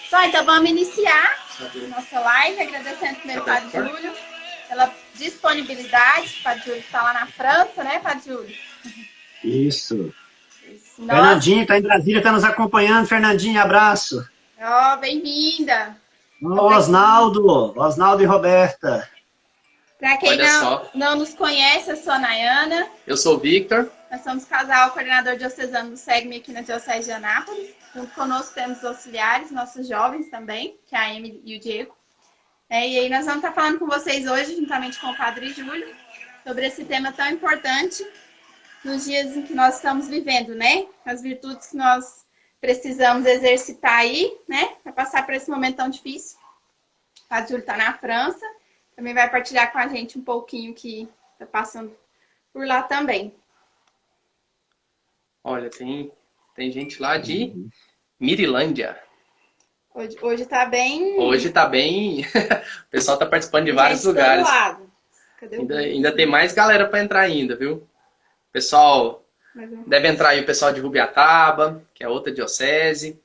Só, então vamos iniciar nossa live, agradecendo primeiro ao Padre Júlio pela disponibilidade. O Padre Júlio está lá na França, né, Padre Júlio? Isso. Fernandinho está em Brasília, está nos acompanhando. Fernandinho, abraço. Ó, bem-vinda. Osnaldo e Roberta. Para quem não nos conhece, eu sou a Nayana. Eu sou o Victor. Nós somos casal coordenador diocesano do SEGME aqui na Diocese de Anápolis. Junto conosco temos os auxiliares, nossos jovens também, que é a Emily e o Diego. E aí nós vamos estar falando com vocês hoje, juntamente com o Padre Júlio, sobre esse tema tão importante nos dias em que nós estamos vivendo, né? As virtudes que nós precisamos exercitar aí, né? Para passar por esse momento tão difícil. O Padre Júlio está na França. Também vai partilhar com a gente um pouquinho que está passando por lá também. Olha, tem gente lá de Mirilândia. Hoje está bem... Hoje está bem... O pessoal está participando de vários lugares. Cadê ainda tem mais galera para entrar ainda, viu? O pessoal... Deve entrar aí o pessoal de Rubiataba, que é outra diocese.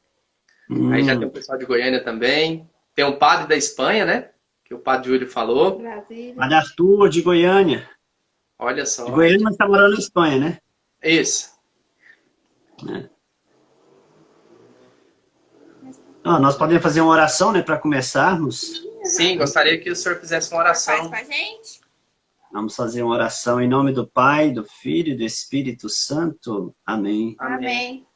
Aí já tem o pessoal de Goiânia também. Tem um padre da Espanha, né? Que o Padre Júlio falou. Brasília. Padre Arthur, de Goiânia. Olha só. De Goiânia, mas está morando na Espanha, né? Isso. Nós podemos fazer uma oração, né, para começarmos. Sim, gostaria que o senhor fizesse uma oração. Faz com a gente. Vamos fazer uma oração em nome do Pai, do Filho e do Espírito Santo. Amém. Amém.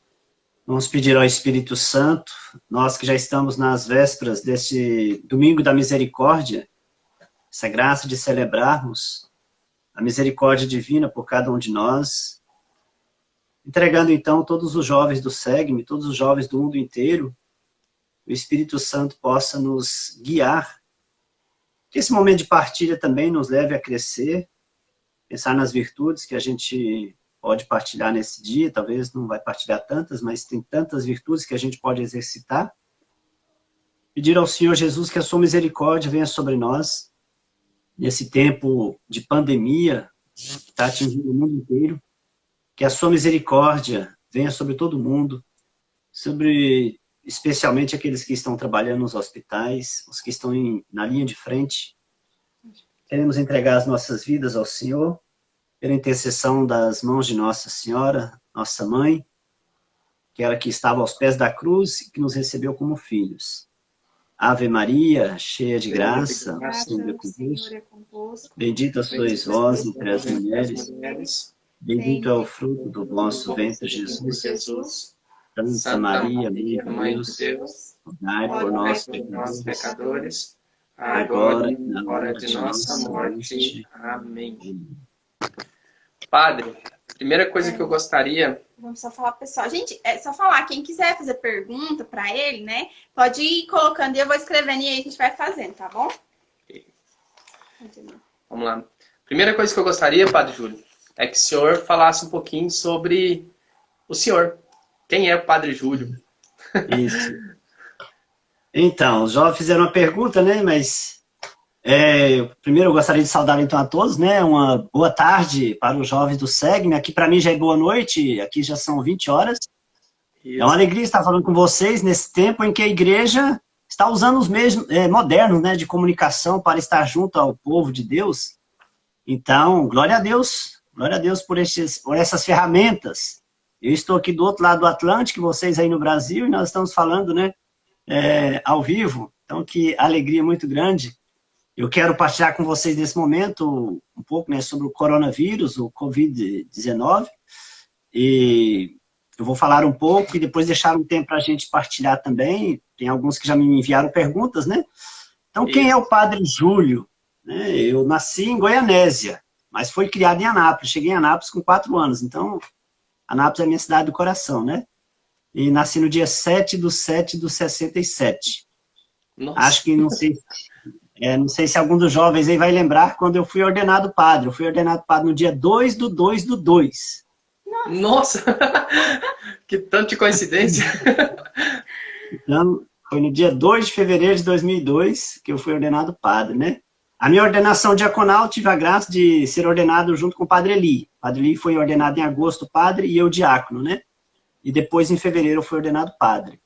Vamos pedir ao Espírito Santo, nós que já estamos nas vésperas deste Domingo da Misericórdia, essa graça de celebrarmos a misericórdia divina por cada um de nós, entregando então todos os jovens do SEGME, todos os jovens do mundo inteiro, o Espírito Santo possa nos guiar, que esse momento de partilha também nos leve a crescer, pensar nas virtudes que a gente pode partilhar nesse dia, talvez não vai partilhar tantas, mas tem tantas virtudes que a gente pode exercitar. Pedir ao Senhor Jesus que a sua misericórdia venha sobre nós, nesse tempo de pandemia, que está atingindo o mundo inteiro, que a sua misericórdia venha sobre todo mundo, sobre especialmente aqueles que estão trabalhando nos hospitais, os que estão na linha de frente. Queremos entregar as nossas vidas ao Senhor, pela intercessão das mãos de Nossa Senhora, nossa Mãe, que era que estava aos pés da cruz e que nos recebeu como filhos. Ave Maria, cheia de graça, o Senhor é convosco. Bendita sois vós entre as mulheres, bendito é o fruto do vosso ventre, Jesus. Santa Maria, Mãe de Deus, rogai por nós, pecadores, agora e na hora de nossa morte. Amém. Padre, a primeira coisa que eu gostaria... Vamos só falar pro pessoal. Gente, é só falar, quem quiser fazer pergunta para ele, né? Pode ir colocando e eu vou escrevendo e aí a gente vai fazendo, tá bom? Vamos lá. Primeira coisa que eu gostaria, Padre Júlio, é que o senhor falasse um pouquinho sobre o senhor. Quem é o Padre Júlio? Isso. Então, os jovens fizeram uma pergunta, né? Mas primeiro eu gostaria de saudar então a todos, né? Uma boa tarde para os jovens do SEGME. Aqui para mim já é boa noite, aqui já são 20 horas. Isso. É uma alegria estar falando com vocês nesse tempo em que a igreja está usando os meios modernos, né, de comunicação para estar junto ao povo de Deus. Então, glória a Deus por essas ferramentas. Eu estou aqui do outro lado do Atlântico, vocês aí no Brasil, e nós estamos falando, né, ao vivo. Então, que alegria muito grande. Eu quero partilhar com vocês nesse momento um pouco, né, sobre o coronavírus, o Covid-19. E eu vou falar um pouco e depois deixar um tempo para a gente partilhar também. Tem alguns que já me enviaram perguntas, né? Então, quem é o Padre Júlio? Eu nasci em Goianésia, mas fui criado em Anápolis. Cheguei em Anápolis com 4 anos, então... Anápolis é a minha cidade do coração, né? E nasci no dia 7/7/67. Nossa. Acho que, não sei se algum dos jovens aí vai lembrar quando eu fui ordenado padre. Eu fui ordenado padre no dia 2/2/2. Nossa! Que tanta coincidência! Então, foi no dia 2 de fevereiro de 2002 que eu fui ordenado padre, né? A minha ordenação diaconal, tive a graça de ser ordenado junto com o Padre Eli. O Padre Eli foi ordenado em agosto padre e eu diácono, né? E depois, em fevereiro, eu fui ordenado padre.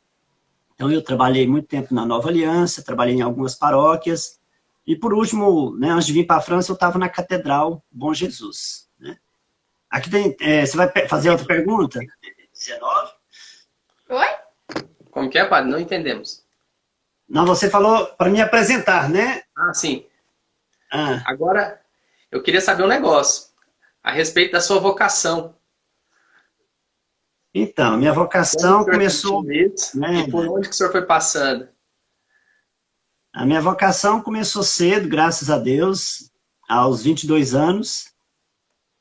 Então, eu trabalhei muito tempo na Nova Aliança, trabalhei em algumas paróquias. E, por último, né, antes de vir para a França, eu estava na Catedral Bom Jesus. Né? Aqui tem... você vai fazer outra pergunta? 19. Oi? Como que é, padre? Não entendemos. Não, você falou para me apresentar, né? Ah, sim. Ah. Agora, eu queria saber um negócio a respeito da sua vocação. Então, minha vocação começou... Né? E por onde que o senhor foi passando? A minha vocação começou cedo, graças a Deus, aos 22 anos.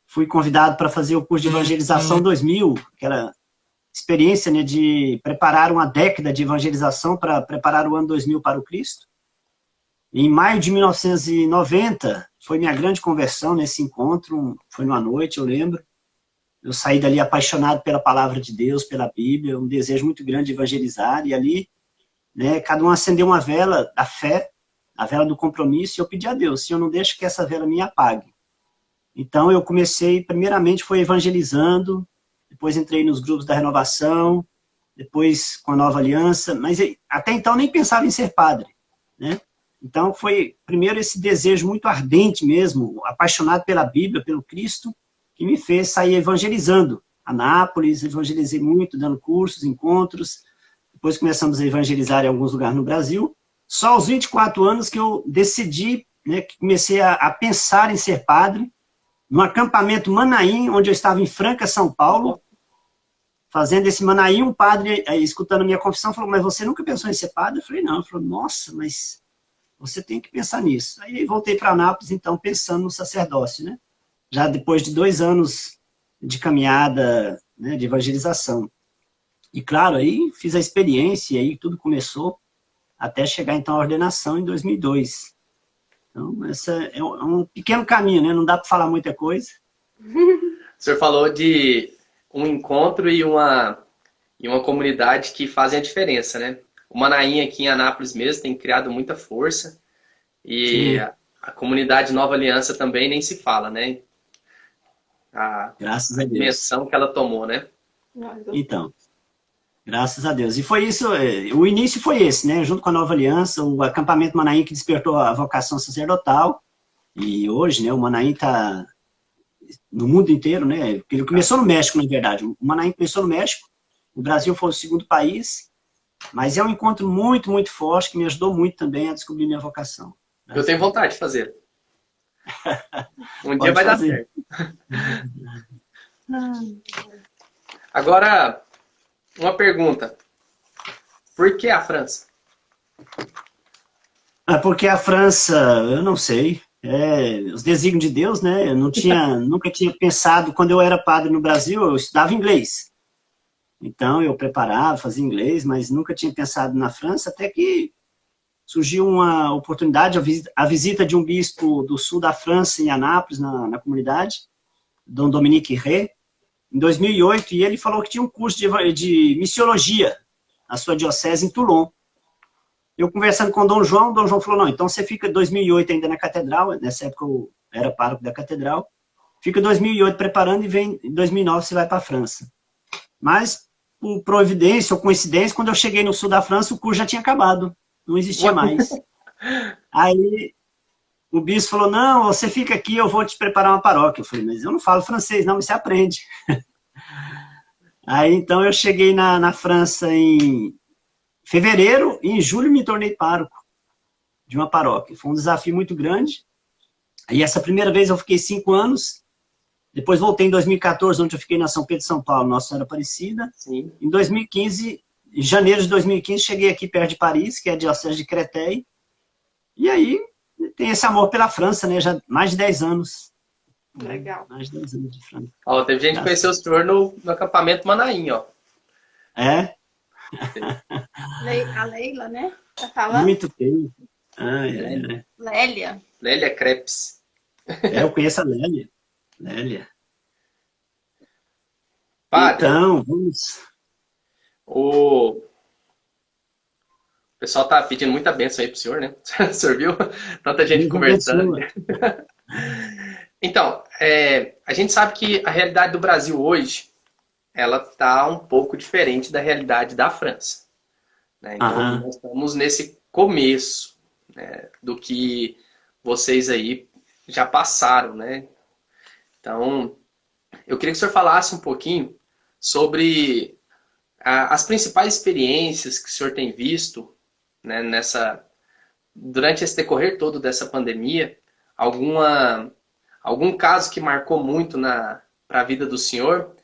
Fui convidado para fazer o curso de evangelização 2000, aquela experiência, né, de preparar uma década de evangelização para preparar o ano 2000 para o Cristo. Em maio de 1990, foi minha grande conversão nesse encontro, foi numa noite, eu lembro. Eu saí dali apaixonado pela palavra de Deus, pela Bíblia, um desejo muito grande de evangelizar, e ali, né, cada um acendeu uma vela da fé, a vela do compromisso, e eu pedi a Deus, Senhor, não deixe que essa vela me apague. Então eu comecei, primeiramente foi evangelizando, depois entrei nos grupos da renovação, depois com a Nova Aliança, mas até então nem pensava em ser padre, né? Então foi primeiro esse desejo muito ardente mesmo, apaixonado pela Bíblia, pelo Cristo, que me fez sair evangelizando. Anápolis, evangelizei muito, dando cursos, encontros, depois começamos a evangelizar em alguns lugares no Brasil. Só aos 24 anos que eu decidi, né, que comecei a pensar em ser padre, num acampamento Manaim, onde eu estava em Franca, São Paulo, fazendo esse Manaim, um padre, escutando a minha confissão, falou, mas você nunca pensou em ser padre? Eu falei, não. Ele falou, nossa, mas você tem que pensar nisso. Aí voltei para Anápolis, então, pensando no sacerdócio, né? Já depois de 2 anos de caminhada, né, de evangelização. E, claro, aí fiz a experiência, e aí tudo começou, até chegar, então, à ordenação em 2002. Então, esse é um pequeno caminho, né? Não dá para falar muita coisa. O senhor falou de um encontro e uma comunidade que fazem a diferença, né? O Manaim aqui em Anápolis mesmo tem criado muita força. E a comunidade Nova Aliança também nem se fala, né? Graças a Deus. Dimensão que ela tomou, né? Então, graças a Deus. E foi isso, o início foi esse, né? Junto com a Nova Aliança, o acampamento Manaim que despertou a vocação sacerdotal. E hoje, né, o Manaim está no mundo inteiro, né? Ele começou no México, na verdade. O Manaim começou no México. O Brasil foi o segundo país. Mas é um encontro muito, muito forte que me ajudou muito também a descobrir minha vocação. Eu tenho vontade de fazer. Um dia vai dar certo. Agora, uma pergunta. Por que a França? Porque a França, eu não sei, os desígnios de Deus, né? Eu nunca tinha pensado, quando eu era padre no Brasil, eu estudava inglês. Então eu preparava, fazia inglês, mas nunca tinha pensado na França, até que surgiu uma oportunidade, a visita de um bispo do sul da França, em Anápolis, na comunidade, Dom Dominique Ré, em 2008, e ele falou que tinha um curso de missiologia na sua diocese em Toulon. Eu conversando com o Dom João falou, não, então você fica 2008 ainda na catedral, nessa época eu era pároco da catedral, fica 2008 preparando e vem em 2009 você vai para a França. Mas, por providência ou coincidência, quando eu cheguei no sul da França, o curso já tinha acabado, não existia mais. Aí o bispo falou, não, você fica aqui, eu vou te preparar uma paróquia. Eu falei, mas eu não falo francês, não, mas você aprende. Aí, então, eu cheguei na França em fevereiro e em julho me tornei pároco de uma paróquia. Foi um desafio muito grande. Aí, essa primeira vez eu fiquei 5 anos. Depois voltei em 2014, onde eu fiquei na São Pedro de São Paulo, Nossa Senhora Aparecida. Sim. Em 2015, em janeiro de 2015, cheguei aqui perto de Paris, que é a diocese de Créteil. E aí, tem esse amor pela França, né? Já mais de 10 anos. Legal. Mais de 10 anos de França. Ó, teve gente que conheceu o senhor no acampamento Manaim, ó. É? A Leila, né? Tá falando? Muito bem. Lélia. Lélia Crepes. Eu conheço a Lélia. Lélia. Padre, então, vamos... O pessoal tá pedindo muita bênção aí pro senhor, né? O senhor viu? Tanta gente conversando. Então, a gente sabe que a realidade do Brasil hoje, ela tá um pouco diferente da realidade da França. né? Então, nós estamos nesse começo, né, do que vocês aí já passaram, né? Então, eu queria que o senhor falasse um pouquinho sobre as principais experiências que o senhor tem visto, né, durante esse decorrer todo dessa pandemia, algum caso que marcou muito para a vida do senhor,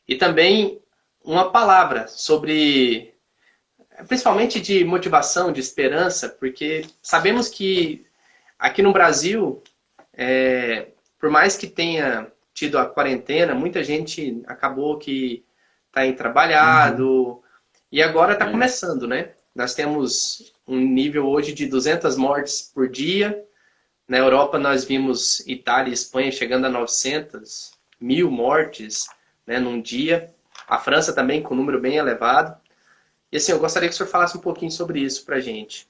e também uma palavra sobre, principalmente de motivação, de esperança, porque sabemos que aqui no Brasil, por mais que tenha tido a quarentena, muita gente acabou que está trabalhado, e agora está começando, né? Nós temos um nível hoje de 200 mortes por dia. Na Europa nós vimos Itália e Espanha chegando a 900 mil mortes, né, num dia. A França também com um número bem elevado. E assim, eu gostaria que o senhor falasse um pouquinho sobre isso para a gente.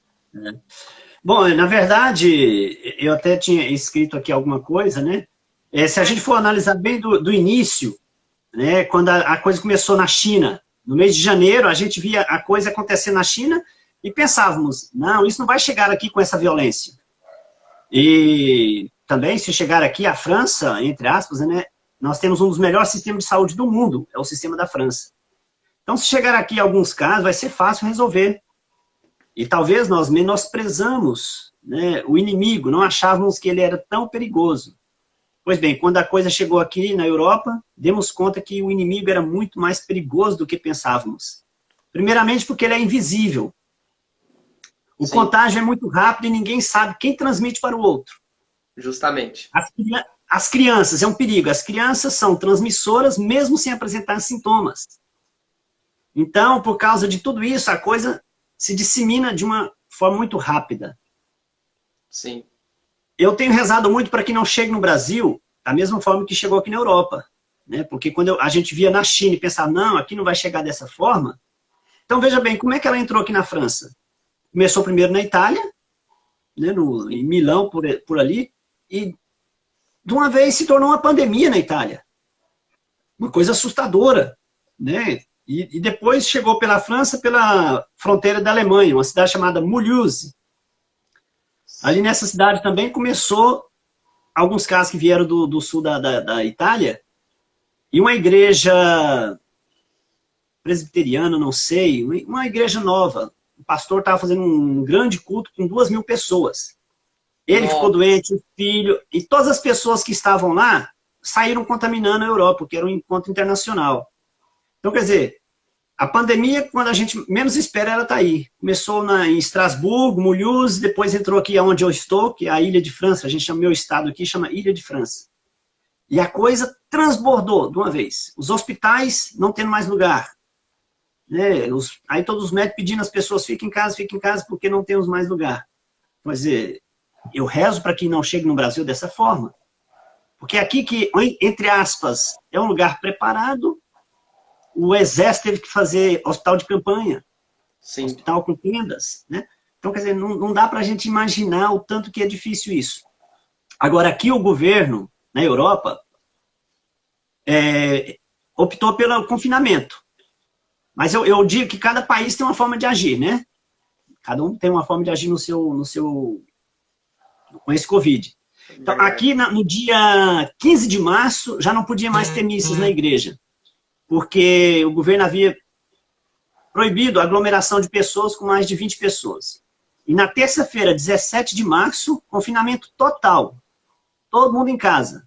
Bom, na verdade, eu até tinha escrito aqui alguma coisa, né? Se a gente for analisar bem do início, né, quando a coisa começou na China, no mês de janeiro, a gente via a coisa acontecer na China e pensávamos, não, isso não vai chegar aqui com essa violência. E também, se chegar aqui a França, entre aspas, né, nós temos um dos melhores sistemas de saúde do mundo, é o sistema da França. Então, se chegar aqui alguns casos, vai ser fácil resolver. E talvez nós menosprezamos, né, o inimigo, não achávamos que ele era tão perigoso. Pois bem, quando a coisa chegou aqui na Europa, demos conta que o inimigo era muito mais perigoso do que pensávamos. Primeiramente porque ele é invisível. O contágio é muito rápido e ninguém sabe quem transmite para o outro. Justamente. As crianças, é um perigo. As crianças são transmissoras mesmo sem apresentar sintomas. Então, por causa de tudo isso, a coisa se dissemina de uma forma muito rápida. Sim. Eu tenho rezado muito para que não chegue no Brasil da mesma forma que chegou aqui na Europa. Né? Porque quando a gente via na China e pensava, não, aqui não vai chegar dessa forma. Então, veja bem, como é que ela entrou aqui na França? Começou primeiro na Itália, né, em Milão, por ali, e de uma vez se tornou uma pandemia na Itália. Uma coisa assustadora. Né? E depois chegou pela França, pela fronteira da Alemanha, uma cidade chamada Mulhouse. Ali nessa cidade também começou alguns casos que vieram do sul da Itália, e uma igreja presbiteriana, não sei, uma igreja nova. O pastor estava fazendo um grande culto com 2.000 pessoas. Ele ficou doente, o filho, e todas as pessoas que estavam lá saíram contaminando a Europa, porque era um encontro internacional. Então, quer dizer, a pandemia, quando a gente menos espera, ela está aí. Começou em Estrasburgo, Mulhouse, depois entrou aqui onde eu estou, que é a Ilha de França. A gente chama meu estado aqui, chama Ilha de França. E a coisa transbordou de uma vez. Os hospitais não tendo mais lugar. Né? Aí todos os médicos pedindo às pessoas, fiquem em casa, porque não temos mais lugar. Quer dizer, eu rezo para que não chegue no Brasil dessa forma. Porque aqui que, entre aspas, é um lugar preparado, o exército teve que fazer hospital de campanha, Sim. Hospital com tendas, né? Então, quer dizer, não dá para a gente imaginar o tanto que é difícil isso. Agora, aqui o governo, na Europa, optou pelo confinamento. Mas eu digo que cada país tem uma forma de agir, né? Cada um tem uma forma de agir com esse Covid. Então, aqui no dia 15 de março, já não podia mais ter missas na igreja, porque o governo havia proibido a aglomeração de pessoas com mais de 20 pessoas. E na terça-feira, 17 de março, confinamento total. Todo mundo em casa.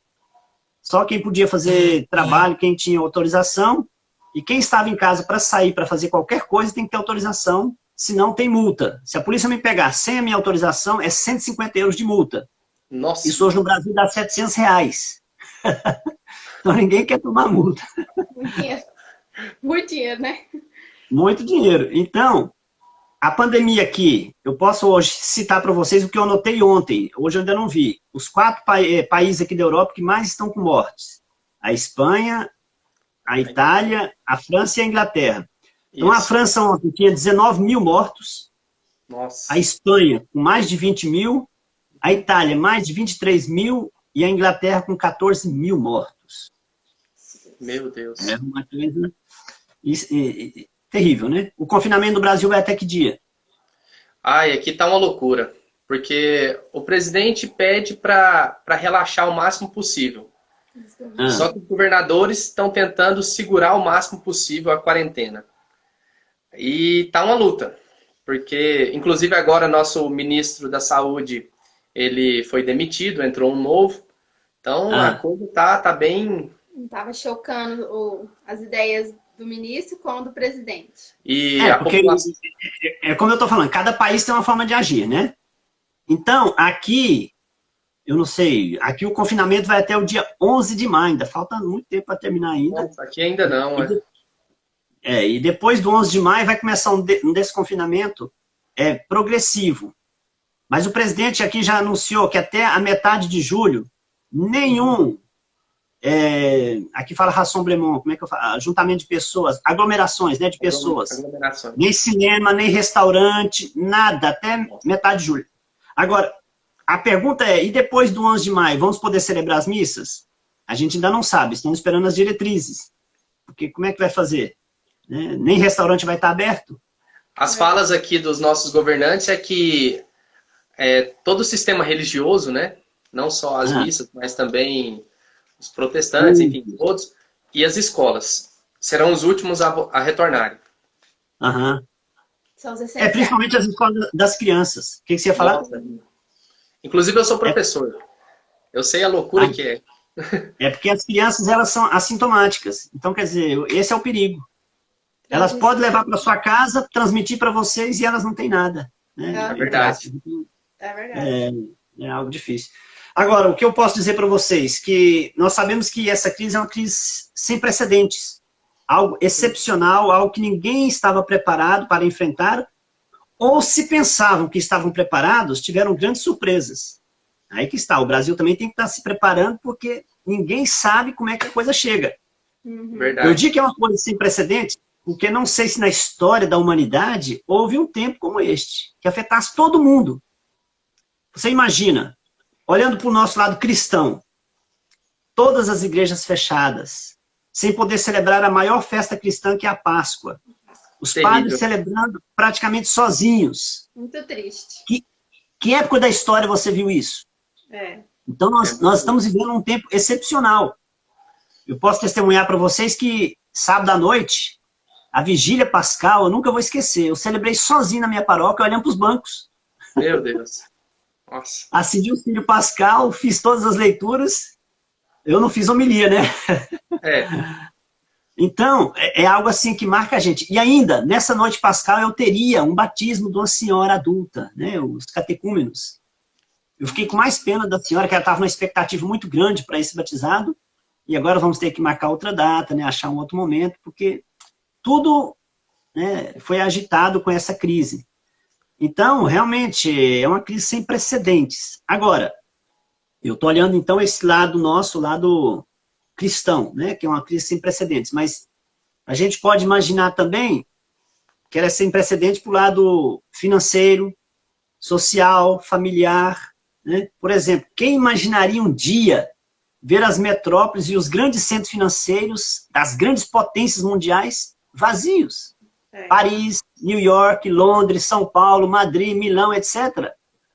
Só quem podia fazer trabalho, quem tinha autorização, e quem estava em casa para sair, para fazer qualquer coisa, tem que ter autorização, senão tem multa. Se a polícia me pegar sem a minha autorização, é 150 euros de multa. Nossa. Isso hoje no Brasil dá R$700. Então ninguém quer tomar multa. Muito dinheiro, né? Muito dinheiro. Então, a pandemia aqui, eu posso hoje citar para vocês o que eu anotei ontem, hoje eu ainda não vi. Os 4 países aqui da Europa que mais estão com mortes. A Espanha, a Itália, a França e a Inglaterra. Então, a França ontem tinha 19 mil mortos. Nossa. A Espanha com mais de 20 mil. A Itália mais de 23 mil. E a Inglaterra com 14 mil mortos. Meu Deus. É uma coisa... terrível, né? O confinamento no Brasil vai até que dia? Ai, aqui tá uma loucura. Porque o presidente pede para relaxar o máximo possível. Só que os governadores estão tentando segurar o máximo possível a quarentena. E tá uma luta. Porque, inclusive agora, nosso ministro da Saúde, ele foi demitido, entrou um novo. Então, a coisa tá bem... Estava chocando as ideias do ministro com o do presidente. E a população... como eu estou falando, cada país tem uma forma de agir, né? Então, aqui, eu não sei, aqui o confinamento vai até o dia 11 de maio, ainda falta muito tempo para terminar ainda. Nossa, aqui ainda não, e depois do 11 de maio vai começar um desconfinamento progressivo. Mas o presidente aqui já anunciou que até a metade de julho, nenhum, aqui fala rassemblement, como é que eu falo? Ajuntamento de pessoas, aglomerações, né, de pessoas. Nem cinema, nem restaurante, nada, até metade de julho. Agora, a pergunta e depois do 11 de maio, vamos poder celebrar as missas? A gente ainda não sabe, estamos esperando as diretrizes. Porque como é que vai fazer? Né? Nem restaurante vai estar aberto? As falas aqui dos nossos governantes é que todo o sistema religioso, né? Não só as missas, mas também os protestantes, enfim, todos, e as escolas serão os últimos a retornarem. São os principalmente as escolas das crianças. O que você ia falar? Nossa. Inclusive, eu sou professor. Eu sei a loucura que é. Porque as crianças, elas são assintomáticas. Então, quer dizer, esse é o perigo. Elas podem levar para sua casa, transmitir para vocês e elas não têm nada. Né? É verdade. É verdade. É algo difícil. Agora, o que eu posso dizer para vocês? Que nós sabemos que essa crise é uma crise sem precedentes. Algo excepcional, algo que ninguém estava preparado para enfrentar, ou se pensavam que estavam preparados, tiveram grandes surpresas. Aí que está, o Brasil também tem que estar se preparando, porque ninguém sabe como é que a coisa chega. Verdade. Eu digo que é uma coisa sem precedentes, porque não sei se na história da humanidade houve um tempo como este, que afetasse todo mundo. Você imagina, olhando para o nosso lado cristão, todas as igrejas fechadas, sem poder celebrar a maior festa cristã, que é a Páscoa. Os padres celebrando praticamente sozinhos. Muito triste. Que época da história você viu isso? Então, nós estamos vivendo um tempo excepcional. Eu posso testemunhar para vocês que, sábado à noite, a vigília pascal, eu nunca vou esquecer. Eu celebrei sozinho na minha paróquia, olhando para os bancos. Meu Deus. Nossa. Acendi o Círio Pascal, fiz todas as leituras. Eu não fiz homilia, né? Então, é algo assim que marca a gente. E ainda, nessa noite pascal, eu teria um batismo de uma senhora adulta, né? Os catecúmenos. Eu fiquei com mais pena da senhora, que ela estava numa expectativa muito grande para esse batizado. E agora vamos ter que marcar outra data, né? Achar um outro momento, porque tudo, né, foi agitado com essa crise. Então, realmente, é uma crise sem precedentes. Agora, eu estou olhando, então, esse lado nosso, lado cristão, né, que é uma crise sem precedentes. Mas a gente pode imaginar também que ela é sem precedentes para o lado financeiro, social, familiar. Né? Por exemplo, quem imaginaria um dia ver as metrópoles e os grandes centros financeiros das grandes potências mundiais vazios? Paris, New York, Londres, São Paulo, Madrid, Milão, etc.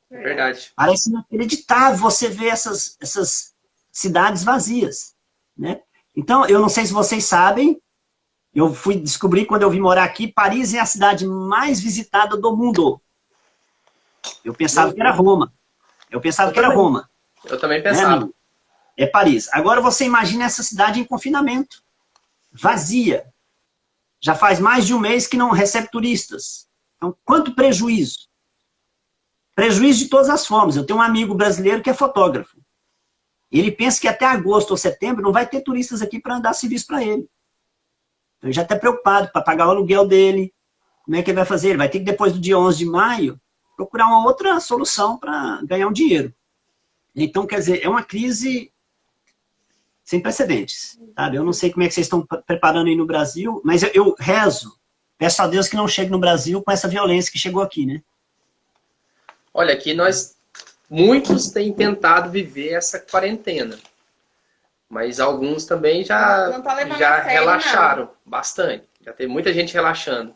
Verdade. Parece inacreditável você ver essas cidades vazias. Né? Então, eu não sei se vocês sabem, eu fui descobrir quando eu vim morar aqui, Paris é a cidade mais visitada do mundo. Eu pensava que era Roma. Eu também pensava. Né? É Paris. Agora você imagina essa cidade em confinamento, vazia. Já faz mais de um mês que não recebe turistas. Então, quanto prejuízo? Prejuízo de todas as formas. Eu tenho um amigo brasileiro que é fotógrafo. Ele pensa que até agosto ou setembro não vai ter turistas aqui para dar serviço para ele. Então, ele já está preocupado para pagar o aluguel dele. Como é que ele vai fazer? Ele vai ter que, depois do dia 11 de maio, procurar uma outra solução para ganhar um dinheiro. Então, quer dizer, é uma crise sem precedentes. Sabe? Eu não sei como é que vocês estão preparando aí no Brasil, mas eu rezo, peço a Deus que não chegue no Brasil com essa violência que chegou aqui, né? Olha, aqui muitos têm tentado viver essa quarentena, mas alguns também já relaxaram bastante. Já tem muita gente relaxando.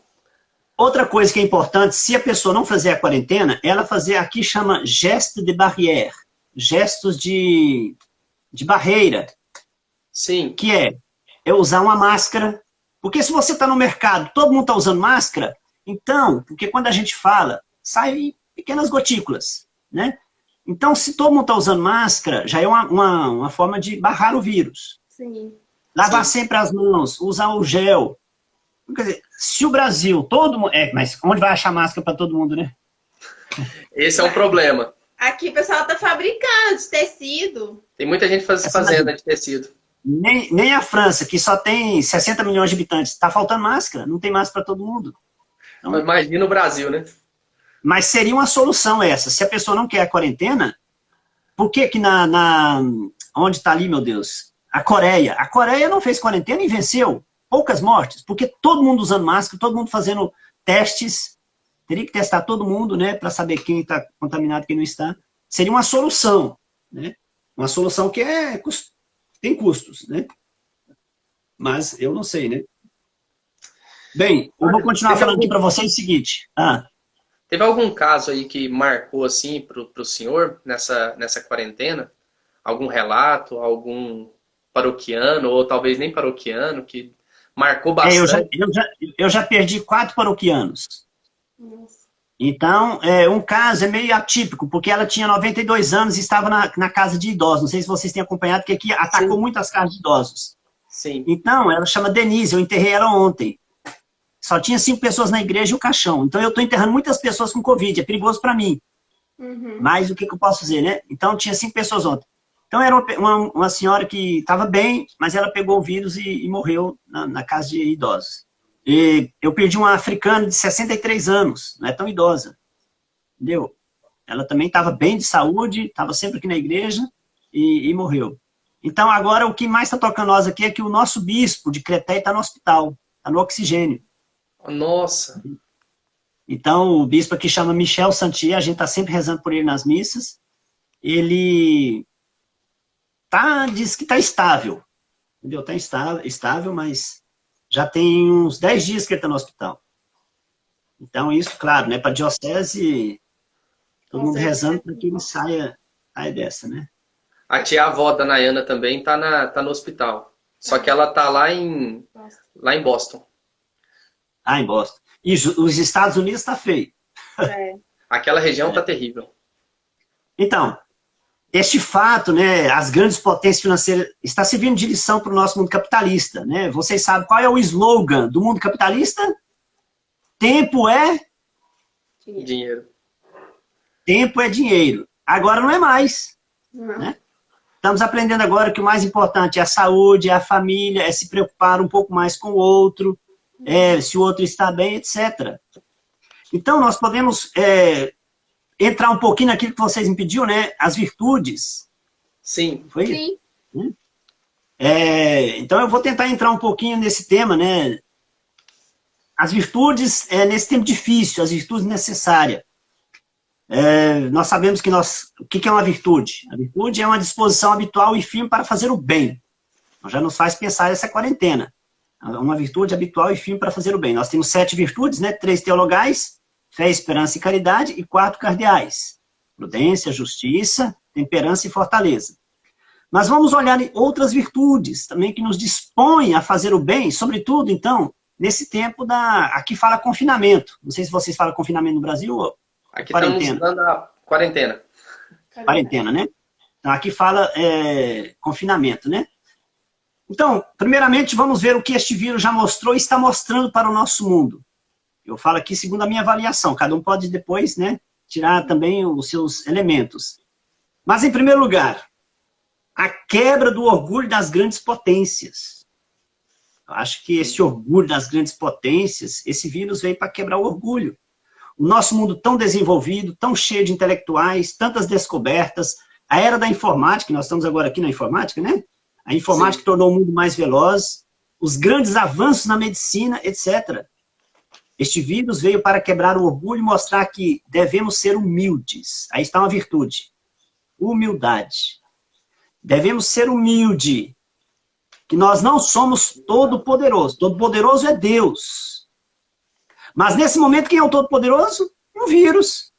Outra coisa que é importante, se a pessoa não fazer a quarentena, ela fazer, aqui chama geste de barrière, gestos de barreira. Sim. Que é usar uma máscara. Porque se você está no mercado, todo mundo está usando máscara, então, porque quando a gente fala, sai pequenas gotículas, né? Então, se todo mundo está usando máscara, já é uma forma de barrar o vírus. Sim. Lavar sempre as mãos, usar o gel. Quer dizer, se o Brasil, todo mundo... mas onde vai achar máscara para todo mundo, né? Esse é um problema. Aqui o pessoal está fabricando de tecido. Tem muita gente fazendo de tecido. Nem a França, que só tem 60 milhões de habitantes, está faltando máscara, não tem máscara para todo mundo. Então, mas imagina o Brasil, né? Mas seria uma solução essa. Se a pessoa não quer a quarentena, por que que onde está ali, meu Deus? A Coreia não fez quarentena e venceu. Poucas mortes, porque todo mundo usando máscara, todo mundo fazendo testes. Teria que testar todo mundo, né, para saber quem está contaminado e quem não está. Seria uma solução, né? Uma solução que tem custos, né? Mas eu não sei, né? Bem, eu vou continuar falando aqui para vocês o seguinte. Teve algum caso aí que marcou assim para o senhor nessa quarentena? Algum relato, algum paroquiano, ou talvez nem paroquiano, que marcou bastante? Eu já perdi 4 paroquianos. Nossa. Então, um caso é meio atípico, porque ela tinha 92 anos e estava na casa de idosos. Não sei se vocês têm acompanhado, porque aqui atacou muito as casas de idosos. Sim. Então, ela chama Denise, eu enterrei ela ontem. Só tinha 5 pessoas na igreja e o caixão. Então, eu estou enterrando muitas pessoas com Covid, é perigoso para mim. Uhum. Mas o que eu posso fazer, né? Então, tinha 5 pessoas ontem. Então, era uma senhora que estava bem, mas ela pegou o vírus e morreu na casa de idosos. E eu perdi uma africana de 63 anos, não é tão idosa, entendeu? Ela também estava bem de saúde, estava sempre aqui na igreja e morreu. Então, agora, o que mais está tocando nós aqui é que o nosso bispo de Creteia está no hospital, está no oxigênio. Nossa! Então, o bispo aqui chama Michel Santier, a gente está sempre rezando por ele nas missas. Ele diz que está estável, entendeu? Está estável, mas já tem uns 10 dias que ele está no hospital. Então, isso, claro, né, para a diocese, todo mundo rezando para que ele saia dessa, né? A tia-avó da Nayana também tá no hospital. Só que ela tá lá em Boston. Em Boston. E os Estados Unidos tá feio. Aquela região tá terrível. Então, este fato, né, as grandes potências financeiras, está servindo de lição para o nosso mundo capitalista, né? Vocês sabem qual é o slogan do mundo capitalista? Tempo é... Dinheiro. Tempo é dinheiro. Agora não é mais. Né? Estamos aprendendo agora que o mais importante é a saúde, é a família, é se preocupar um pouco mais com o outro, se o outro está bem, etc. Então, nós podemos entrar um pouquinho naquilo que vocês me pediram, né? As virtudes. Sim. Foi isso? Sim. Então, eu vou tentar entrar um pouquinho nesse tema, né? As virtudes, nesse tempo difícil, as virtudes necessárias. Nós sabemos que o que é uma virtude? A virtude é uma disposição habitual e firme para fazer o bem. Já nos faz pensar essa quarentena. Uma virtude habitual e firme para fazer o bem. Nós temos 7 virtudes, né? 3 teologais, fé, esperança e caridade, e 4 cardeais. Prudência, justiça, temperança e fortaleza. Mas vamos olhar em outras virtudes também que nos dispõem a fazer o bem, sobretudo, então, nesse tempo aqui fala confinamento. Não sei se vocês falam confinamento no Brasil ou aqui quarentena. Estamos dando a quarentena. Quarentena, né? Então, aqui fala confinamento, né? Então, primeiramente, vamos ver o que este vírus já mostrou e está mostrando para o nosso mundo. Eu falo aqui segundo a minha avaliação. Cada um pode depois, né, tirar também os seus elementos. Mas, em primeiro lugar, a quebra do orgulho das grandes potências. Eu acho que esse orgulho das grandes potências, esse vírus veio para quebrar o orgulho. O nosso mundo tão desenvolvido, tão cheio de intelectuais, tantas descobertas, a era da informática, nós estamos agora aqui na informática, né? A informática tornou o mundo mais veloz, os grandes avanços na medicina, etc. Este vírus veio para quebrar o orgulho e mostrar que devemos ser humildes. Aí está uma virtude. Humildade. Devemos ser humilde. que nós não somos todo-poderoso. Todo-poderoso é Deus. Mas nesse momento, quem é o todo-poderoso? Um vírus.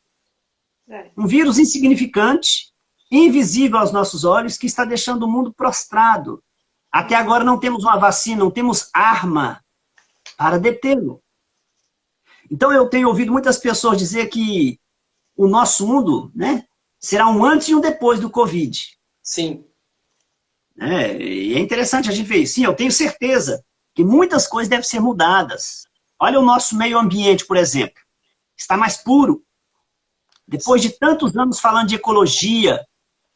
Um vírus insignificante, invisível aos nossos olhos, que está deixando o mundo prostrado. Até agora não temos uma vacina, não temos arma para detê-lo. Então eu tenho ouvido muitas pessoas dizer que o nosso mundo, né, será um antes e um depois do Covid. Sim. E é interessante a gente ver isso. Sim, eu tenho certeza que muitas coisas devem ser mudadas. Olha o nosso meio ambiente, por exemplo. Está mais puro. Depois de tantos anos falando de ecologia,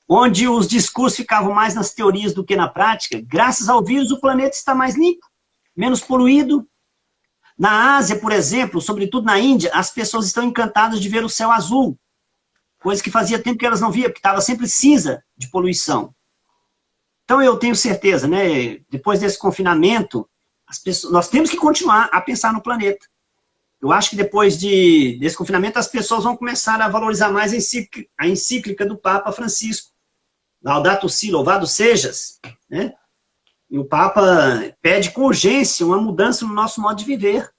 onde os discursos ficavam mais nas teorias do que na prática, graças ao vírus o planeta está mais limpo, menos poluído. Na Ásia, por exemplo, sobretudo na Índia, as pessoas estão encantadas de ver o céu azul. Coisa que fazia tempo que elas não viam, porque estava sempre cinza de poluição. Então eu tenho certeza, né, depois desse confinamento, nós temos que continuar a pensar no planeta. Eu acho que depois desse confinamento as pessoas vão começar a valorizar mais a encíclica do Papa Francisco. Laudato Si, louvado sejas, né? E o Papa pede com urgência uma mudança no nosso modo de viver.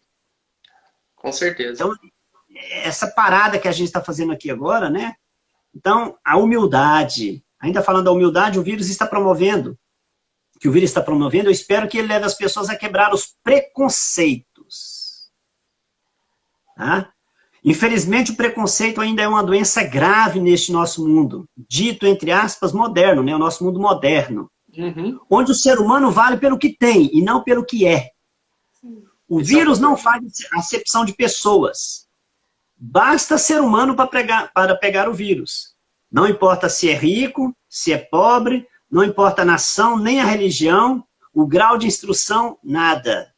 Com certeza. Então, essa parada que a gente está fazendo aqui agora, né? Então, a humildade, ainda falando da humildade, o vírus está promovendo, eu espero que ele leve as pessoas a quebrar os preconceitos. Tá? Infelizmente, o preconceito ainda é uma doença grave neste nosso mundo, dito, entre aspas, moderno, né? O nosso mundo moderno, onde o ser humano vale pelo que tem e não pelo que é. O vírus não faz acepção de pessoas. Basta ser humano para pegar o vírus. Não importa se é rico, se é pobre, não importa a nação, nem a religião, o grau de instrução, nada.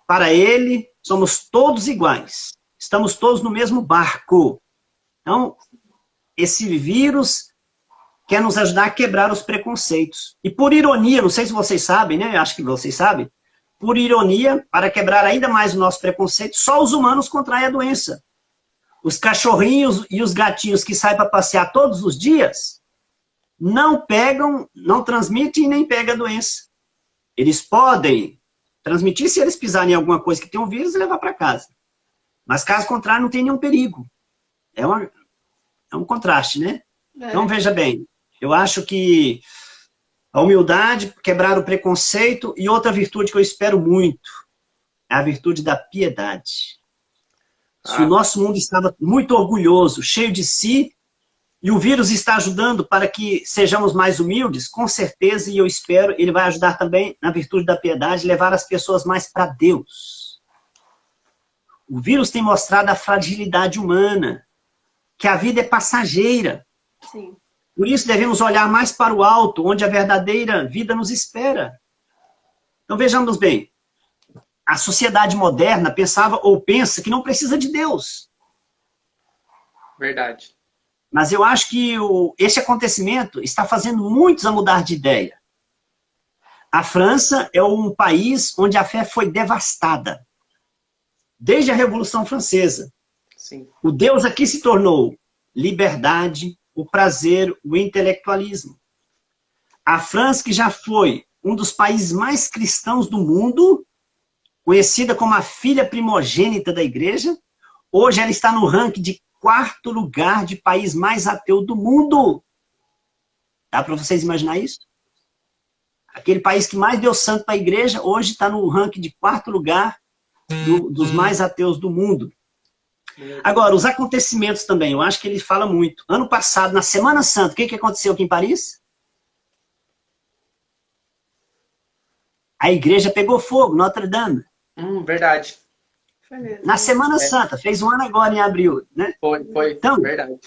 Para ele, somos todos iguais. Estamos todos no mesmo barco. Então, esse vírus quer nos ajudar a quebrar os preconceitos. E por ironia, não sei se vocês sabem, né? Acho que vocês sabem. Por ironia, para quebrar ainda mais o nosso preconceito, só os humanos contraem a doença. Os cachorrinhos e os gatinhos que saem para passear todos os dias não pegam, não transmitem e nem pegam a doença. Eles podem transmitir se eles pisarem em alguma coisa que tem um vírus e levar para casa. Mas caso contrário, não tem nenhum perigo. É um contraste, né? Então, veja bem, eu acho que a humildade, quebrar o preconceito, e outra virtude que eu espero muito, é a virtude da piedade. Se o nosso mundo estava muito orgulhoso, cheio de si, e o vírus está ajudando para que sejamos mais humildes, com certeza, e eu espero, ele vai ajudar também na virtude da piedade, levar as pessoas mais para Deus. O vírus tem mostrado a fragilidade humana, que a vida é passageira. Sim. Por isso devemos olhar mais para o alto, onde a verdadeira vida nos espera. Então vejamos bem, a sociedade moderna pensava ou pensa que não precisa de Deus. Verdade. Mas eu acho que esse acontecimento está fazendo muitos a mudar de ideia. A França é um país onde a fé foi devastada. Desde a Revolução Francesa. Sim. O Deus aqui se tornou liberdade, o prazer, o intelectualismo. A França, que já foi um dos países mais cristãos do mundo, conhecida como a filha primogênita da igreja, hoje ela está no ranking de 4º lugar de país mais ateu do mundo. Dá para vocês imaginar isso? Aquele país que mais deu santo para a igreja, hoje está no ranking de 4º lugar dos mais ateus do mundo. Agora, os acontecimentos também, eu acho que ele fala muito. Ano passado, na Semana Santa, o que aconteceu aqui em Paris? A igreja pegou fogo, Notre Dame. Verdade. Na Semana Santa, fez um ano agora em abril, né? Foi, então, verdade.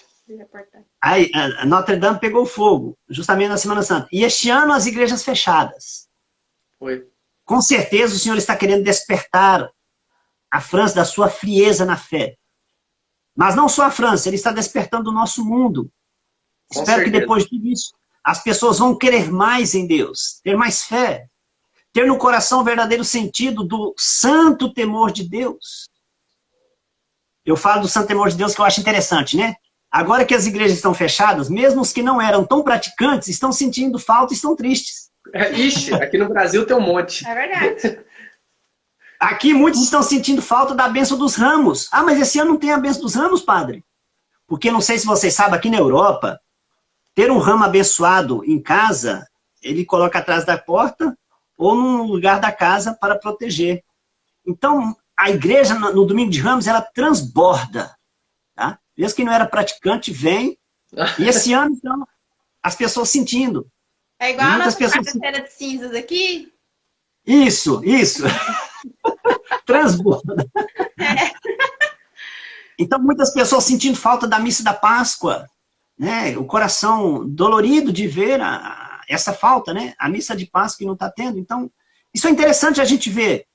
A Notre Dame pegou fogo, justamente na Semana Santa. E este ano as igrejas fechadas. Foi. Com certeza o Senhor está querendo despertar a França da sua frieza na fé. Mas não só a França, ele está despertando o nosso mundo. Espero que depois de tudo isso, as pessoas vão querer mais em Deus, ter mais fé, ter no coração o verdadeiro sentido do santo temor de Deus. Eu falo do santo temor de Deus que eu acho interessante, né? Agora que as igrejas estão fechadas, mesmo os que não eram tão praticantes estão sentindo falta e estão tristes. Ixi, aqui no Brasil tem um monte. É verdade. Aqui muitos estão sentindo falta da bênção dos ramos. Ah, mas esse ano não tem a bênção dos ramos, padre? Porque não sei se vocês sabem, aqui na Europa, ter um ramo abençoado em casa, ele coloca atrás da porta ou num lugar da casa para proteger. Então, a igreja, no domingo de Ramos, ela transborda. Tá? Mesmo quem não era praticante, vem. E esse ano, então, as pessoas sentindo. É igual a nossa pessoas... quarta-feira de cinzas aqui? Isso. Transborda. É. Então, muitas pessoas sentindo falta da missa da Páscoa. Né? O coração dolorido de ver essa falta, né? A missa de Páscoa que não está tendo. Então, isso é interessante a gente ver.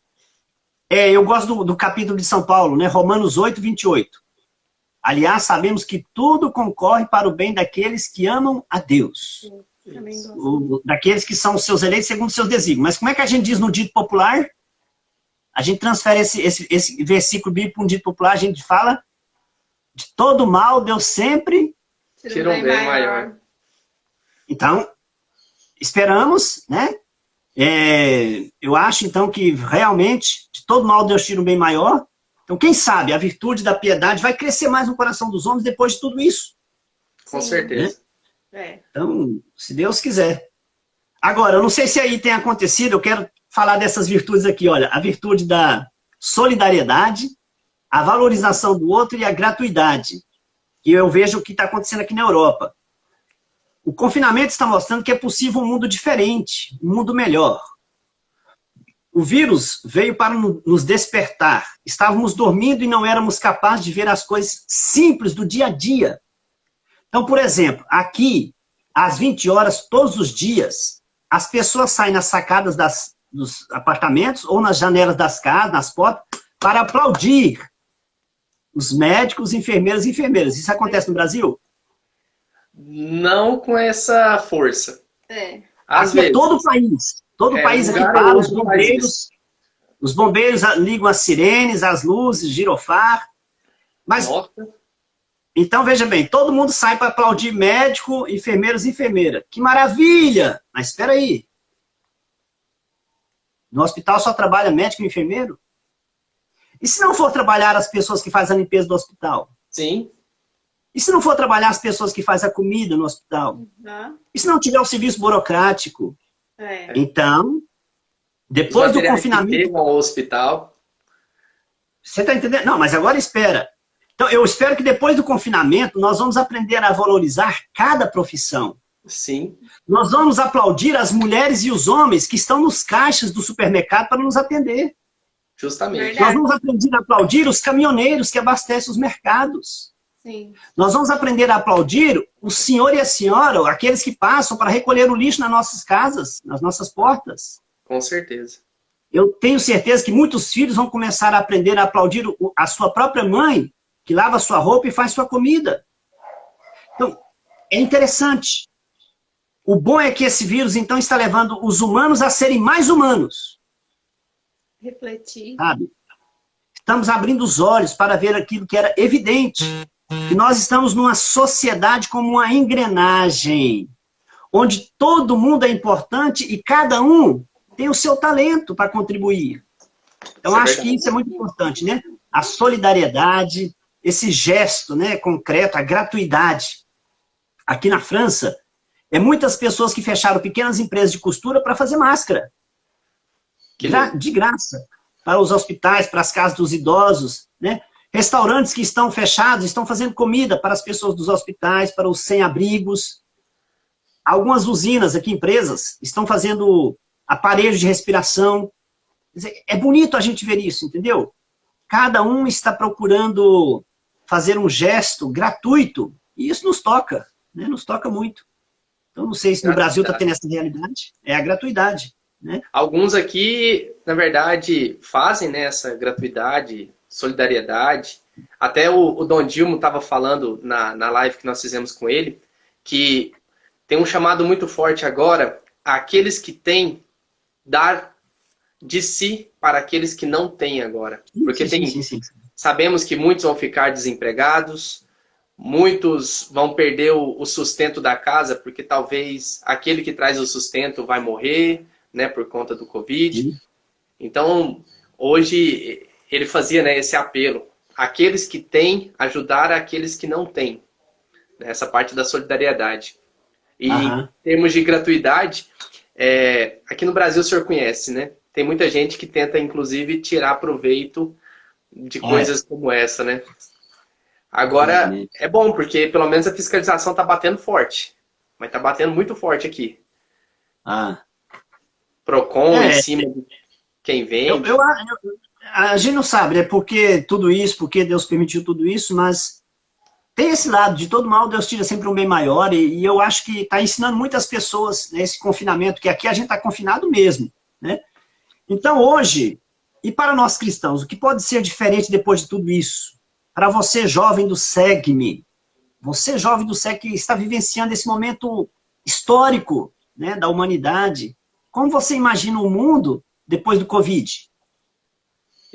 Eu gosto do capítulo de São Paulo, né? Romanos 8, 28. Aliás, sabemos que tudo concorre para o bem daqueles que amam a Deus. Daqueles que são os seus eleitos segundo os seus desígnios. Mas como é que a gente diz no dito popular? A gente transfere esse versículo bíblico para um dito popular, a gente fala de todo mal, Deus sempre tira um bem maior. Então, esperamos, né? Eu acho, então, que realmente, de todo mal, Deus tira um bem maior. Então, quem sabe, a virtude da piedade vai crescer mais no coração dos homens depois de tudo isso. Com certeza. Né? Então, se Deus quiser. Agora, eu não sei se aí tem acontecido, eu quero falar dessas virtudes aqui, olha. A virtude da solidariedade, a valorização do outro e a gratuidade. E eu vejo o que está acontecendo aqui na Europa. O confinamento está mostrando que é possível um mundo diferente, um mundo melhor. O vírus veio para nos despertar. Estávamos dormindo e não éramos capazes de ver as coisas simples do dia a dia. Então, por exemplo, aqui, às 20 horas, todos os dias, as pessoas saem nas sacadas dos apartamentos ou nas janelas das casas, nas portas, para aplaudir os médicos, enfermeiros e enfermeiras. Isso acontece no Brasil? Não com essa força. Às vezes. Todo o país. Todo o país aqui para, os bombeiros ligam as sirenes, as luzes, girofar. Mas, então, veja bem, todo mundo sai para aplaudir médico, enfermeiros e enfermeira. Que maravilha! Mas espera aí. No hospital só trabalha médico e enfermeiro? E se não for trabalhar as pessoas que fazem a limpeza do hospital? Sim. E se não for trabalhar as pessoas que fazem a comida no hospital? E se não tiver o serviço burocrático? Então, depois do confinamento... ao hospital. Você está entendendo? Não, mas agora espera. Então, eu espero que depois do confinamento nós vamos aprender a valorizar cada profissão. Sim. Nós vamos aplaudir as mulheres e os homens que estão nos caixas do supermercado para nos atender. Justamente. Nós vamos aprender a aplaudir os caminhoneiros que abastecem os mercados. Sim. Nós vamos aprender a aplaudir o senhor e a senhora, aqueles que passam para recolher o lixo nas nossas casas, nas nossas portas. Com certeza. Eu tenho certeza que muitos filhos vão começar a aprender a aplaudir a sua própria mãe, que lava sua roupa e faz sua comida. Então, é interessante. O bom é que esse vírus, então, está levando os humanos a serem mais humanos. Refletir. Sabe? Estamos abrindo os olhos para ver aquilo que era evidente. Que nós estamos numa sociedade como uma engrenagem, onde todo mundo é importante e cada um tem o seu talento para contribuir. Então, acho que isso é muito importante, né? A solidariedade, esse gesto, né, concreto, a gratuidade. Aqui na França, muitas pessoas que fecharam pequenas empresas de costura para fazer máscara. De graça. Para os hospitais, para as casas dos idosos, né? Restaurantes que estão fechados, estão fazendo comida para as pessoas dos hospitais, para os sem-abrigos. Algumas usinas aqui, empresas, estão fazendo aparelhos de respiração. Quer dizer, é bonito a gente ver isso, entendeu? Cada um está procurando fazer um gesto gratuito, e isso nos toca, né? Nos toca muito. Então, não sei se no Brasil está tendo essa realidade. É a gratuidade, né? Alguns aqui, na verdade, fazem, né, essa gratuidade, solidariedade. Até o Dom Dilmo estava falando na live que nós fizemos com ele, que tem um chamado muito forte agora, àqueles que têm, dar de si para aqueles que não têm agora. Porque sim. sabemos que muitos vão ficar desempregados, muitos vão perder o sustento da casa, porque talvez aquele que traz o sustento vai morrer, né, por conta do Covid. Então, hoje, ele fazia, né, esse apelo. Aqueles que têm, ajudar aqueles que não têm. Essa parte da solidariedade. E em termos de gratuidade, aqui no Brasil o senhor conhece, né? Tem muita gente que tenta, inclusive, tirar proveito de coisas como essa, né? Agora, é bom, porque pelo menos a fiscalização está batendo forte. Mas está batendo muito forte aqui. Procon em cima de quem vende. A gente não sabe, né? Porque tudo isso, porque Deus permitiu tudo isso, mas tem esse lado, de todo mal Deus tira sempre um bem maior, e eu acho que está ensinando muitas pessoas, né, esse confinamento, que aqui a gente está confinado mesmo, né? Então hoje, e para nós cristãos, o que pode ser diferente depois de tudo isso? Para você jovem do Segue-me, você jovem do Segue que está vivenciando esse momento histórico, né, da humanidade, como você imagina o mundo depois do Covid? Isso.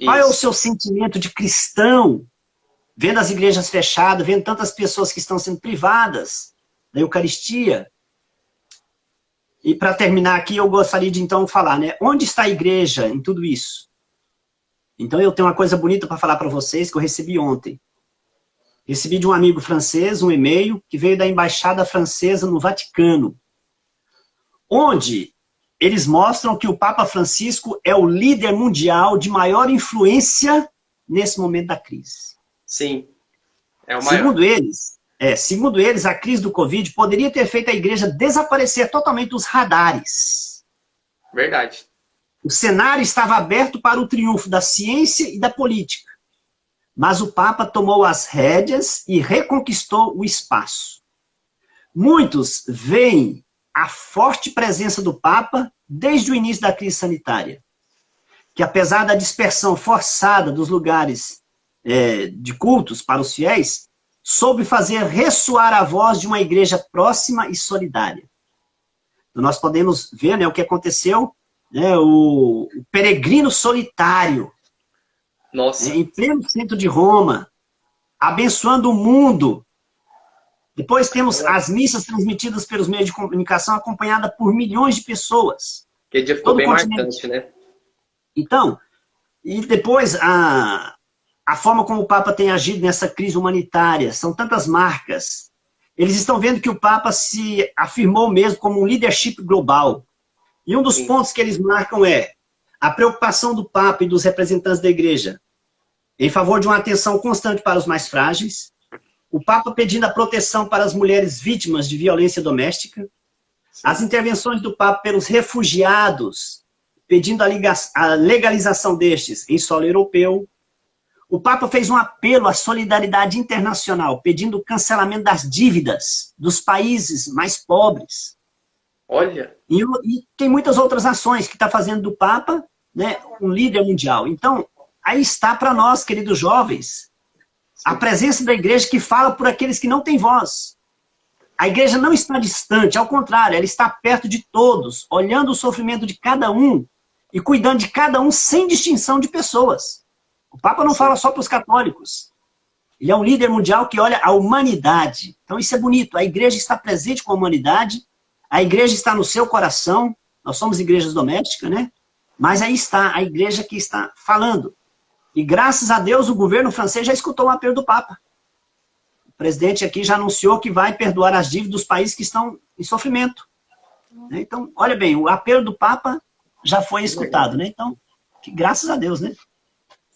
Qual é o seu sentimento de cristão, vendo as igrejas fechadas, vendo tantas pessoas que estão sendo privadas da Eucaristia? E para terminar aqui, eu gostaria de então falar, né? Onde está a igreja em tudo isso? Então eu tenho uma coisa bonita para falar para vocês que eu recebi ontem. Recebi de um amigo francês um e-mail que veio da embaixada francesa no Vaticano, onde eles mostram que o Papa Francisco é o líder mundial de maior influência nesse momento da crise. Sim, é o maior. Segundo eles, a crise do Covid poderia ter feito a igreja desaparecer totalmente dos radares. Verdade. O cenário estava aberto para o triunfo da ciência e da política. Mas o Papa tomou as rédeas e reconquistou o espaço. Muitos veem a forte presença do Papa desde o início da crise sanitária, que apesar da dispersão forçada dos lugares de cultos para os fiéis, soube fazer ressoar a voz de uma igreja próxima e solidária. Então, nós podemos ver, né, o que aconteceu, né, o peregrino solitário, em pleno centro de Roma, abençoando o mundo. Depois temos as missas transmitidas pelos meios de comunicação, acompanhada por milhões de pessoas. Que dia ficou bem marcante, né? Então, e depois a forma como o Papa tem agido nessa crise humanitária, são tantas marcas. Eles estão vendo que o Papa se afirmou mesmo como um leadership global. E um dos pontos que eles marcam é a preocupação do Papa e dos representantes da Igreja em favor de uma atenção constante para os mais frágeis, o Papa pedindo a proteção para as mulheres vítimas de violência doméstica, as intervenções do Papa pelos refugiados, pedindo a legalização destes em solo europeu. O Papa fez um apelo à solidariedade internacional, pedindo o cancelamento das dívidas dos países mais pobres. Olha! E tem muitas outras ações que está fazendo do Papa, né, um líder mundial. Então, aí está para nós, queridos jovens, a presença da igreja que fala por aqueles que não têm voz. A igreja não está distante, ao contrário, ela está perto de todos, olhando o sofrimento de cada um e cuidando de cada um sem distinção de pessoas. O Papa não fala só para os católicos. Ele é um líder mundial que olha a humanidade. Então isso é bonito. A igreja está presente com a humanidade, a igreja está no seu coração, nós somos igrejas domésticas, né? Mas aí está a igreja que está falando. E graças a Deus o governo francês já escutou o apelo do Papa. O presidente aqui já anunciou que vai perdoar as dívidas dos países que estão em sofrimento. Então, olha bem, o apelo do Papa já foi escutado, né? Então, graças a Deus, né?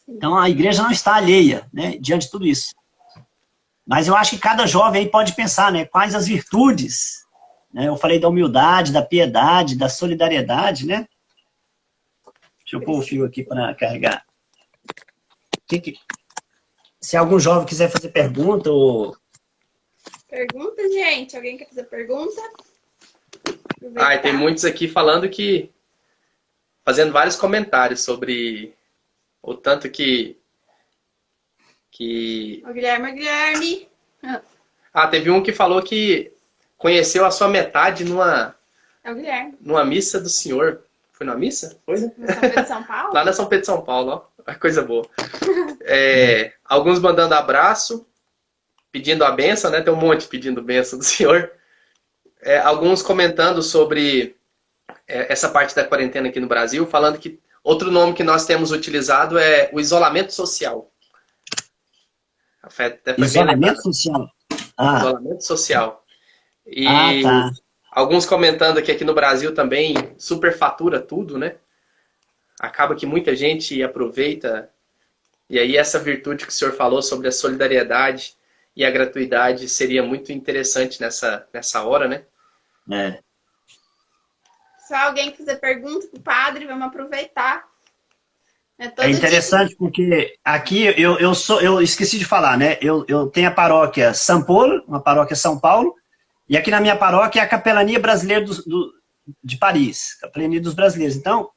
Então a igreja não está alheia, né, diante de tudo isso. Mas eu acho que cada jovem aí pode pensar, né, quais as virtudes, né? Eu falei da humildade, da piedade, da solidariedade, né? Deixa eu pôr o fio aqui para carregar. Se algum jovem quiser fazer pergunta ou... Pergunta, gente? Alguém quer fazer pergunta? Tem muitos aqui falando que... Fazendo vários comentários sobre o tanto que... O Guilherme. Teve um que falou que conheceu a sua metade numa... É o Guilherme. Numa missa do Senhor. Foi numa missa? Foi, né? Na São Pedro de São Paulo? Lá na São Pedro de São Paulo, ó. Coisa boa. Alguns mandando abraço. pedindo a benção, né? Tem um monte pedindo benção do Senhor. Alguns comentando sobre essa parte da quarentena aqui no Brasil, falando que outro nome que nós temos utilizado é o isolamento social. Isolamento social? Ah. Isolamento social. E tá. alguns comentando que aqui no Brasil também superfatura tudo, né? Acaba que muita gente aproveita. E aí essa virtude que o senhor falou sobre a solidariedade e a gratuidade seria muito interessante nessa hora, né? Se alguém quiser pergunta pro padre, vamos aproveitar. É interessante porque aqui eu esqueci de falar, né? Eu tenho a paróquia São Paulo, uma paróquia São Paulo, e aqui na minha paróquia é a Capelania Brasileira de Paris, Capelania dos Brasileiros. Então,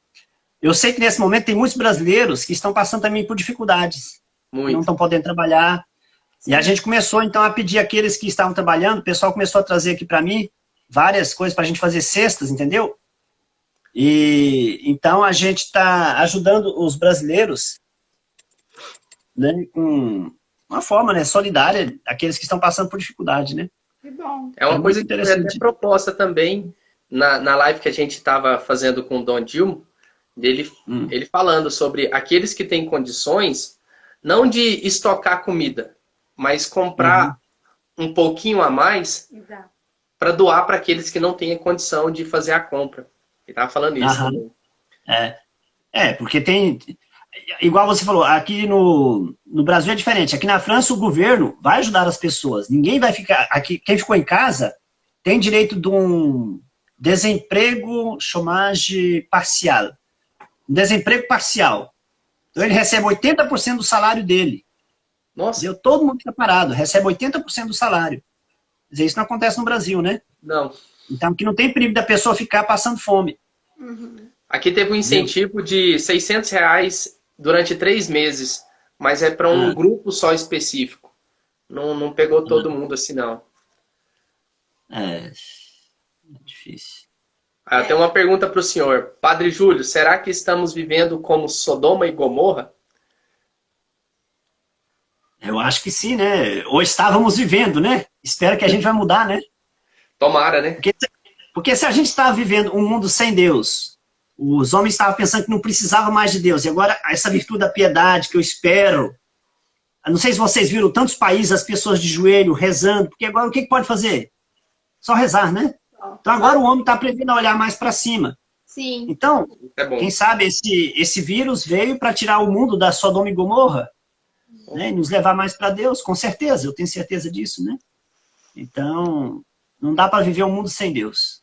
eu sei que nesse momento tem muitos brasileiros que estão passando também por dificuldades. Muito. Não estão podendo trabalhar. Sim. E a gente começou, então, a pedir àqueles que estavam trabalhando, o pessoal começou a trazer aqui para mim várias coisas para a gente fazer cestas, entendeu? E então a gente está ajudando os brasileiros, né, com uma forma, né, solidária, aqueles que estão passando por dificuldade, né? Que bom. É uma coisa interessante. Que foi até proposta também na live que a gente estava fazendo com o Dom Dilma, ele falando sobre aqueles que têm condições, não de estocar comida, mas comprar um pouquinho a mais para doar para aqueles que não têm a condição de fazer a compra. Ele estava falando isso também. Porque tem... Igual você falou, aqui no Brasil é diferente. Aqui na França o governo vai ajudar as pessoas. Ninguém vai ficar... Aqui, quem ficou em casa tem direito de um desemprego, chômage parcial. Um desemprego parcial. Então ele recebe 80% do salário dele. Nossa. Todo mundo está parado, recebe 80% do salário. Quer dizer, isso não acontece no Brasil, né? Não. Então, que não tem perigo da pessoa ficar passando fome. Aqui teve um incentivo de R$600 durante 3 meses, mas é para um grupo só específico. Não pegou todo mundo assim, não. É difícil. Eu tenho uma pergunta para o senhor. Padre Júlio, será que estamos vivendo como Sodoma e Gomorra? Eu acho que sim, né? Ou estávamos vivendo, né? Espero que a gente vai mudar, né? Tomara, né? Porque se a gente estava vivendo um mundo sem Deus, os homens estavam pensando que não precisava mais de Deus, e agora essa virtude da piedade que eu espero, não sei se vocês viram tantos países, as pessoas de joelho, rezando, porque agora o que pode fazer? Só rezar, né? Então agora o homem está aprendendo a olhar mais para cima. Sim. Então, quem sabe esse vírus veio para tirar o mundo da Sodoma e Gomorra, né? E nos levar mais para Deus, com certeza, eu tenho certeza disso, né? Então... Não dá para viver um mundo sem Deus.